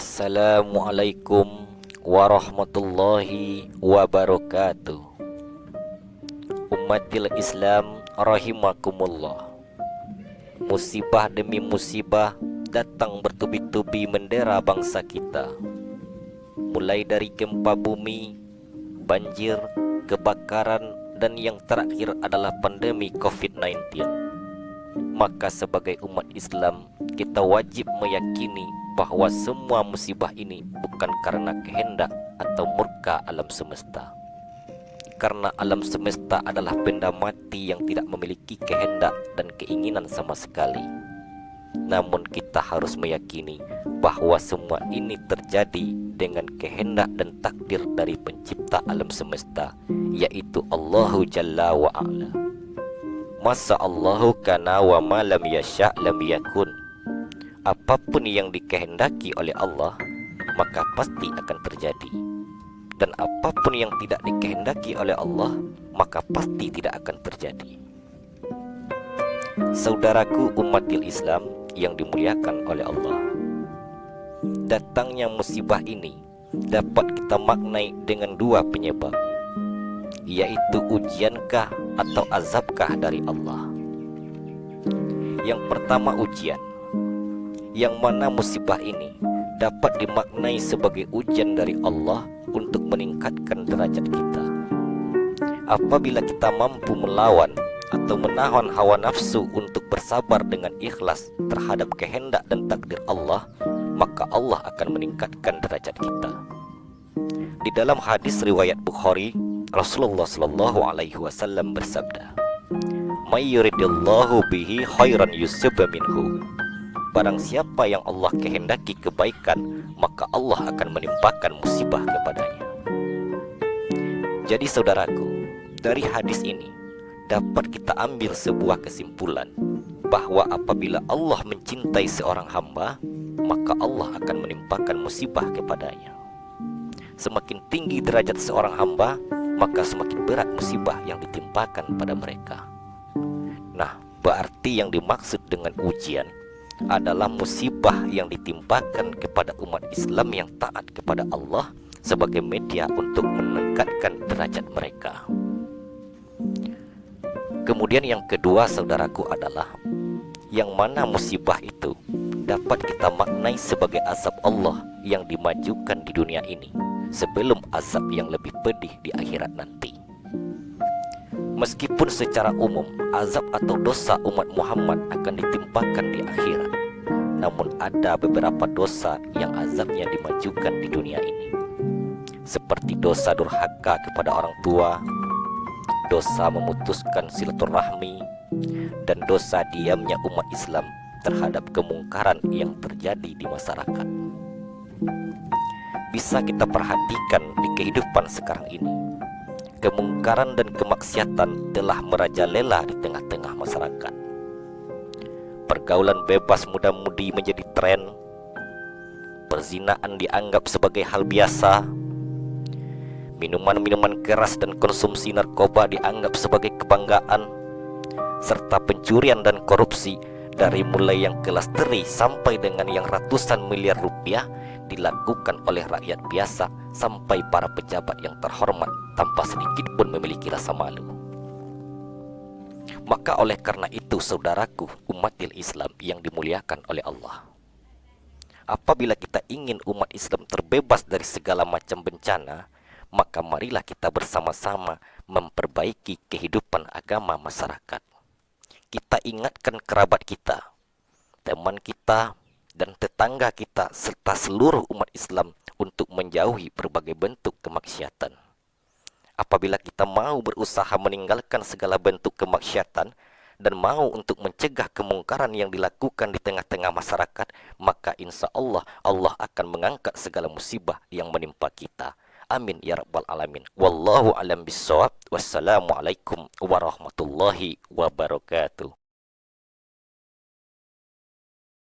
Assalamualaikum warahmatullahi wabarakatuh. Umatil Islam rahimakumullah. Musibah demi musibah datang bertubi-tubi mendera bangsa kita. Mulai dari gempa bumi, banjir, kebakaran, dan yang terakhir adalah pandemi COVID-19. Maka sebagai umat Islam, kita wajib meyakini bahwa semua musibah ini bukan karena kehendak atau murka alam semesta. Karena alam semesta adalah benda mati yang tidak memiliki kehendak dan keinginan sama sekali. Namun kita harus meyakini bahwa semua ini terjadi dengan kehendak dan takdir dari pencipta alam semesta, yaitu Allahu Jalla wa Ala. Masa Allahu kana wa ma lam yasha' lam yakun. Apapun yang dikehendaki oleh Allah, maka pasti akan terjadi. Dan apapun yang tidak dikehendaki oleh Allah, maka pasti tidak akan terjadi. Saudaraku umatil Islam yang dimuliakan oleh Allah, datangnya musibah ini dapat kita maknai dengan dua penyebab, yaitu ujiankah atau azabkah dari Allah. Yang pertama ujian, yang mana musibah ini dapat dimaknai sebagai ujian dari Allah untuk meningkatkan derajat kita. Apabila kita mampu melawan atau menahan hawa nafsu untuk bersabar dengan ikhlas terhadap kehendak dan takdir Allah, maka Allah akan meningkatkan derajat kita. Di dalam hadis riwayat Bukhari, Rasulullah Shallallahu Alaihi Wasallam bersabda, "May yuridillahu bihi khairan yusib minhu." Barang siapa yang Allah kehendaki kebaikan, maka Allah akan menimpakan musibah kepadanya. Jadi saudaraku, dari hadis ini dapat kita ambil sebuah kesimpulan bahwa apabila Allah mencintai seorang hamba, maka Allah akan menimpakan musibah kepadanya. Semakin tinggi derajat seorang hamba, maka semakin berat musibah yang ditimpakan pada mereka. Nah, berarti yang dimaksud dengan ujian adalah musibah yang ditimpakan kepada umat Islam yang taat kepada Allah sebagai media untuk meningkatkan derajat mereka. Kemudian yang kedua saudaraku adalah yang mana musibah itu dapat kita maknai sebagai azab Allah yang dimajukan di dunia ini sebelum azab yang lebih pedih di akhirat nanti. Meskipun secara umum azab atau dosa umat Muhammad akan ditimpakan di akhirat, namun ada beberapa dosa yang azabnya dimajukan di dunia ini, seperti dosa durhaka kepada orang tua, dosa memutuskan silaturahmi, dan dosa diamnya umat Islam terhadap kemungkaran yang terjadi di masyarakat. Bisa kita perhatikan di kehidupan sekarang ini, kemungkaran dan kemaksiatan telah merajalela di tengah-tengah masyarakat. Pergaulan bebas muda-mudi menjadi tren, perzinaan dianggap sebagai hal biasa, minuman-minuman keras dan konsumsi narkoba dianggap sebagai kebanggaan, serta pencurian dan korupsi dari mulai yang kelas teri sampai dengan yang ratusan miliar rupiah dilakukan oleh rakyat biasa sampai para pejabat yang terhormat tanpa sedikit pun memiliki rasa malu. Maka oleh karena itu saudaraku umatil Islam yang dimuliakan oleh Allah, apabila kita ingin umat Islam terbebas dari segala macam bencana, maka marilah kita bersama-sama memperbaiki kehidupan agama masyarakat. Kita ingatkan kerabat kita, teman kita, dan tetangga kita serta seluruh umat Islam untuk menjauhi berbagai bentuk kemaksiatan. Apabila kita mau berusaha meninggalkan segala bentuk kemaksiatan dan mau untuk mencegah kemungkaran yang dilakukan di tengah-tengah masyarakat, maka insya Allah Allah akan mengangkat segala musibah yang menimpa kita. Amin ya rabbal alamin. Wallahu alam bissawab. Wassalamualaikum warahmatullahi wabarakatuh.